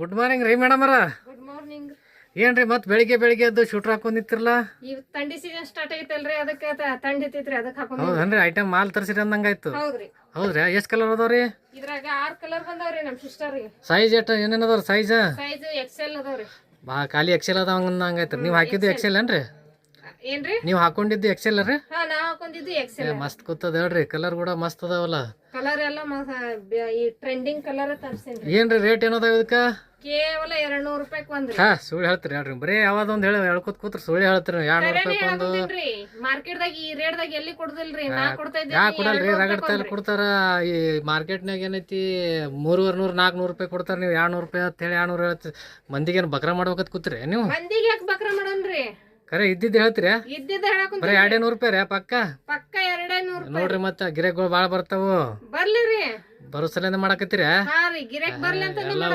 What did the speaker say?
Good morning ರೀ madam ಅರ. Good morning. ಏನ್ರಿ ಮತ್ ಬೆಳಿಗ್ಗೆ ಎದ್ದು ಶೂಟ್ರ್ ಹಾಕೊಂಡ್ ನಿಂತಿರಲ್ಲ? ಈ ಥಂಡಿ ಸೀಸನ್ ಸ್ಟಾರ್ಟ್ ಆಗೈತಲ್ರಿ, ಅದಕ್ಕೆ ಥಂಡಿ ಐತೈತ್ರಿ, ಅದಕ್ಕೆ ಹಾಕೊಂಡ್. ಹೌದನ್ರಿ, ಐಟಮ್ ಮಾಲ್ ತರ್ಸಿರಿ ಅಂದಂಗಾಯ್ತು. ಹೌದ್ರಿ. ಹೌದ್ರಿ, ಎಷ್ಟ್ ಕಲರ್ ಅದಾವ್ರಿ? ಇದ್ರಾಗ 6 ಕಲರ್ ಬಂದಾವ್ರಿ ನಮ್ ಸಿಸ್ಟರ್ಗೆ. ಸೈಜ್ ಎಷ್ಟ ಏನೇನ್ ಅದಾವ್ರಿ? ಸೈಜ್ ಎಕ್ಸೆಲ್ ಅದಾವ್ರಿ. ಖಾಲಿ ಎಕ್ಸೆಲ್ ಅದಾವ ಹಂಗೈತ್ರಿ. ನೀವ್ ಹಾಕಿದ್ದು ಎಕ್ಸೆಲ್ ಏನ್ರಿ? ಏನ್ರಿ? ನೀವ್ ಹಾಕೊಂಡಿದ್ದು ಎಕ್ಸೆಲ್ ರೀ? ಹಾ, ನಾವ್ ಹಾಕೊಂಡಿದ್ದು ಎಕ್ಸೆಲ್. ಮಸ್ತ್ ಕೂತದ ಹೇಳ್ರಿ, ಕಲರ್ ಕೂಡ ಮಸ್ತ್ ಅದಾವಲ್ಲ. ಕಲರ್ ಎಲ್ಲ ಈ ಟ್ರೆಂಡಿಂಗ್ ಕಲರ್ ತರ್ಸೇನ್ರಿ. ಏನ್ರಿ ರೇಟ್ ಏನದಾವ ಇದಕ್ಕ? ಕೇವಲ 200 ರೂಪಾಯಿಗೆ ಒಂದ್ರಿ. ಹಾ, ಸುಳ್ಳು ಹೇಳ್ತೀರಿ ಹೇಳ್ರಿ, ಬರೀ ಯಾವ್ದೊಂದ್ ಹೇಳ್ಕೊತ್ ಕೂತ್ರ ಸುಳ್ಳು ಹೇಳ್ತೀರಿ. 200 ರೂಪಾಯಿ ಒಂದು ಮಾರ್ಕೆಟ್ದಾಗ ಈ ರೇಟ್ದಾಗ ಎಲ್ಲಿ ಕೊಡುದಿಲ್ರಿ, ನಾ ಕೊಡ್ತಾ ಇದ್ದೆ. ಯಾ ಕೊಡಲ್ರಿ, ರಗಡ್ ತೈಲ್ ಕೊಡ್ತಾರ. ಈ ಮಾರ್ಕೆಟ್ನಾಗ ಏನೈತಿ 300 400 ರೂಪಾಯಿ ಕೊಡ್ತಾರ. ನೀವು 200 ರೂಪಾಯಿ ಅಂತ ಹೇಳಿ 200 ಹೇಳ್ತೀರಿ. ಮಂದಿಗೇನು ಬಕ್ರ ಮಾಡ್ಬೇಕಂತ ಕೂತ್ರಿ ನೀವು? ಮಂದಿಗೆ ಯಾಕೆ ಬಕ್ರ ಮಾಡೋನ್ರಿ? ಖರೆ ಇದ್ದಿದ್ದು ಹೇಳ್ತೀರಿ? ಇದ್ದಿದ್ದ ಹೇಳಕ್ ಬರೀ 200 ರೂಪಾಯಿ ರೀ ಪಕ್ಕ? ಪಕ್ಕ 200 ನೋಡ್ರಿ, ಮತ್ತ ಗಿರಾಕಿಗಳು ಬಾಳ ಬರ್ತಾವು. ಬರ್ಲಿ ರೀ, ಬರೋ ಸಲಿಂದ ಮಾಡಕತ್ತೀರಿ. ಹಾ ರೀ, ಗಿರಾಕ್ ಬರ್ಲಿ ಅಂತ ಎಲ್ಲ